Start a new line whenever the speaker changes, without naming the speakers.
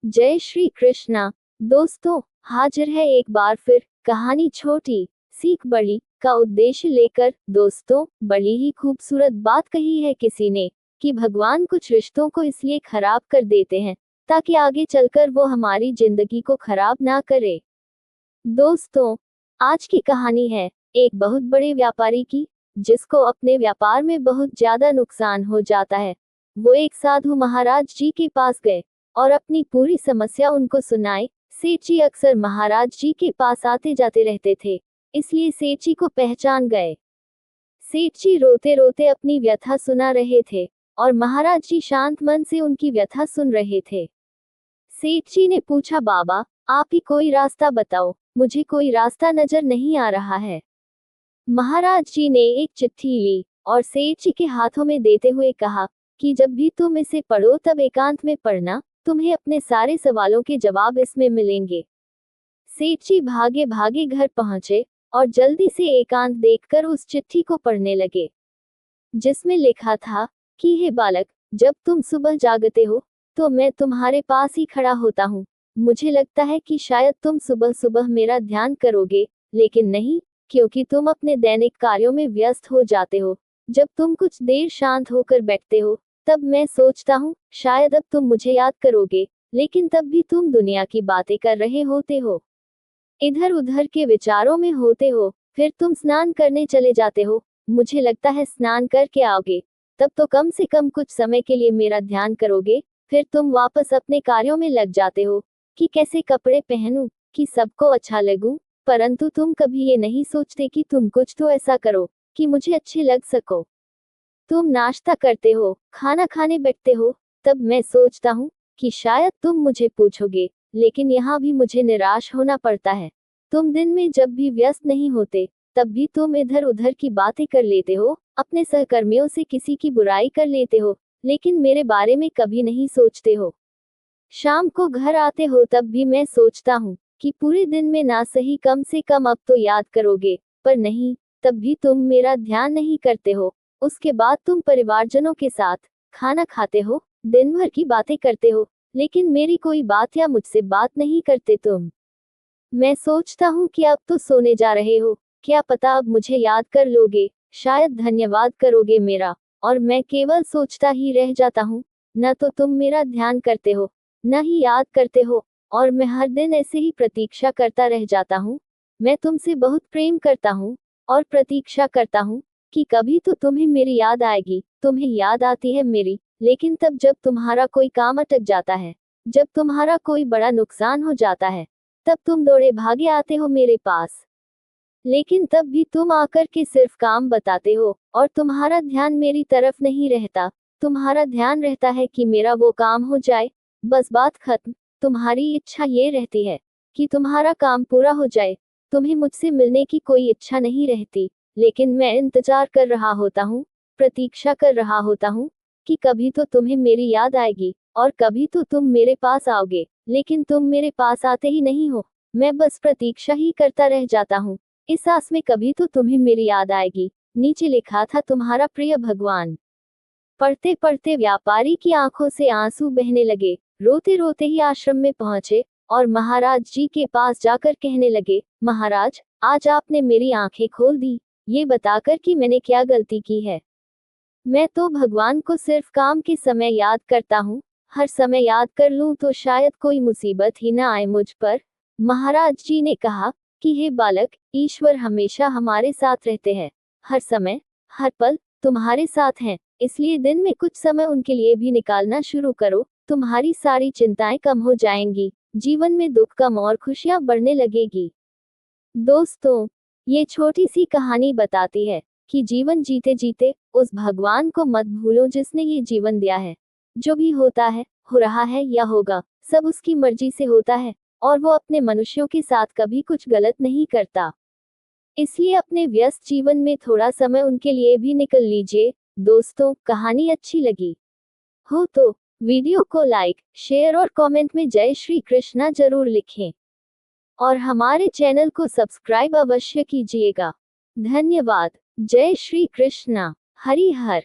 जय श्री कृष्णा। दोस्तों, हाजिर है एक बार फिर कहानी छोटी सीख बड़ी का उद्देश्य लेकर। दोस्तों, बड़ी ही खूबसूरत बात कही है किसी ने कि भगवान कुछ रिश्तों को इसलिए खराब कर देते हैं ताकि आगे चलकर वो हमारी जिंदगी को खराब ना करे। दोस्तों, आज की कहानी है एक बहुत बड़े व्यापारी की, जिसको अपने व्यापार में बहुत ज्यादा नुकसान हो जाता है। वो एक साधु महाराज जी के पास गए और अपनी पूरी समस्या उनको सुनाई। सेठ जी अक्सर महाराज जी के पास आते जाते रहते थे, इसलिए सेठ जी को पहचान गए। सेठ जी रोते रोते अपनी व्यथा सुना रहे थे और महाराज जी शांत मन से उनकी व्यथा सुन रहे थे। सेठ जी ने पूछा, बाबा, आप ही कोई रास्ता बताओ, मुझे कोई रास्ता नजर नहीं आ रहा है। महाराज जी ने एक चिट्ठी ली और सेठ जी के हाथों में देते हुए कहा कि जब भी तुम इसे पढ़ो तब एकांत में पढ़ना, तुम्हें अपने सारे सवालों के जवाब इसमें मिलेंगे। सेठ जी भागे भागे घर पहुंचे और जल्दी से एकांत देखकर उस चिट्ठी को पढ़ने लगे, जिसमें लिखा था कि हे बालक, जब तुम सुबह जागते हो तो मैं तुम्हारे पास ही खड़ा होता हूँ। मुझे लगता है कि शायद तुम सुबह सुबह मेरा ध्यान करोगे, लेकिन नहीं, क्योंकि तुम अपने दैनिक कार्यों में व्यस्त हो जाते हो। जब तुम कुछ देर शांत होकर बैठते हो तब मैं सोचता हूँ शायद अब तुम मुझे याद करोगे, लेकिन तब भी तुम दुनिया की बातें कर रहे होते हो, इधर उधर के विचारों में होते हो। फिर तुम स्नान करने चले जाते हो। मुझे लगता है स्नान करके आओगे, तब तो कम से कम कुछ समय के लिए मेरा ध्यान करोगे। फिर तुम वापस अपने कार्यों में लग जाते हो कि कैसे कपड़े पहनूं कि सबको अच्छा लगूं, परंतु तुम कभी ये नहीं सोचते कि तुम कुछ तो ऐसा करो कि मुझे अच्छे लग सको। तुम नाश्ता करते हो, खाना खाने बैठते हो, तब मैं सोचता हूँ कि शायद तुम मुझे पूछोगे, लेकिन यहाँ भी मुझे निराश होना पड़ता है। तुम दिन में जब भी व्यस्त नहीं होते तब भी तुम इधर उधर की बातें कर लेते हो, अपने सहकर्मियों से किसी की बुराई कर लेते हो, लेकिन मेरे बारे में कभी नहीं सोचते हो। शाम को घर आते हो तब भी मैं सोचता हूँ कि पूरे दिन में ना सही कम से कम अब तो याद करोगे, पर नहीं, तब भी तुम मेरा ध्यान नहीं करते हो। उसके बाद तुम परिवारजनों के साथ खाना खाते हो, दिन भर की बातें करते हो, लेकिन मेरी कोई बात या मुझसे बात नहीं करते तुम। मैं सोचता हूँ कि अब तो सोने जा रहे हो, क्या पता अब मुझे याद कर लोगे, शायद धन्यवाद करोगे मेरा, और मैं केवल सोचता ही रह जाता हूँ। न तो तुम मेरा ध्यान करते हो, न ही याद करते हो, और मैं हर दिन ऐसे ही प्रतीक्षा करता रह जाता हूँ। मैं तुमसे बहुत प्रेम करता हूँ और प्रतीक्षा करता हूँ कि कभी तो तुम्हें मेरी याद आएगी। तुम्हें याद आती है मेरी, लेकिन तब जब तुम्हारा कोई काम अटक जाता है, जब तुम्हारा कोई बड़ा नुकसान हो जाता है, तब तुम दौड़े भागे आते हो मेरे पास। लेकिन तब भी तुम आकर के सिर्फ काम बताते हो और तुम्हारा ध्यान मेरी तरफ नहीं रहता। तुम्हारा ध्यान रहता है कि मेरा वो काम हो जाए, बस बात खत्म। तुम्हारी इच्छा ये रहती है कि तुम्हारा काम पूरा हो जाए। तुम्हें मुझसे मिलने की कोई इच्छा नहीं रहती, लेकिन मैं इंतजार कर रहा होता हूँ, प्रतीक्षा कर रहा होता हूँ कि कभी तो तुम्हें मेरी याद आएगी और कभी तो तुम मेरे पास आओगे, लेकिन तुम मेरे पास आते ही नहीं हो। मैं बस प्रतीक्षा ही करता रह जाता हूँ, इस आस में कभी तो तुम्हें मेरी याद आएगी। नीचे लिखा था, तुम्हारा प्रिय भगवान। पढ़ते पढ़ते व्यापारी की आंखों से आंसू बहने लगे। रोते रोते ही आश्रम में पहुंचे और महाराज जी के पास जाकर कहने लगे, महाराज, आज आपने मेरी आंखें खोल दी, ये बताकर कि मैंने क्या गलती की है। मैं तो भगवान को सिर्फ काम के समय याद करता हूँ, हर समय याद कर लूं तो शायद कोई मुसीबत ही ना आए मुझ पर। महाराज जी ने कहा कि हे बालक, ईश्वर हमेशा हमारे साथ रहते हैं, हर समय, हर पल तुम्हारे साथ हैं, इसलिए दिन में कुछ समय उनके लिए भी निकालना शुरू करो। तुम्हारी सारी चिंताएं कम हो जाएंगी, जीवन में दुख कम और खुशियां बढ़ने लगेगी। दोस्तों, ये छोटी सी कहानी बताती है कि जीवन जीते जीते उस भगवान को मत भूलो जिसने ये जीवन दिया है। जो भी होता है, हो रहा है या होगा, सब उसकी मर्जी से होता है और वो अपने मनुष्यों के साथ कभी कुछ गलत नहीं करता। इसलिए अपने व्यस्त जीवन में थोड़ा समय उनके लिए भी निकल लीजिए। दोस्तों, कहानी अच्छी लगी हो तो वीडियो को लाइक, शेयर और कमेंट में जय श्री कृष्णा जरूर लिखें और हमारे चैनल को सब्सक्राइब अवश्य कीजिएगा। धन्यवाद। जय श्री कृष्णा। हरि हर।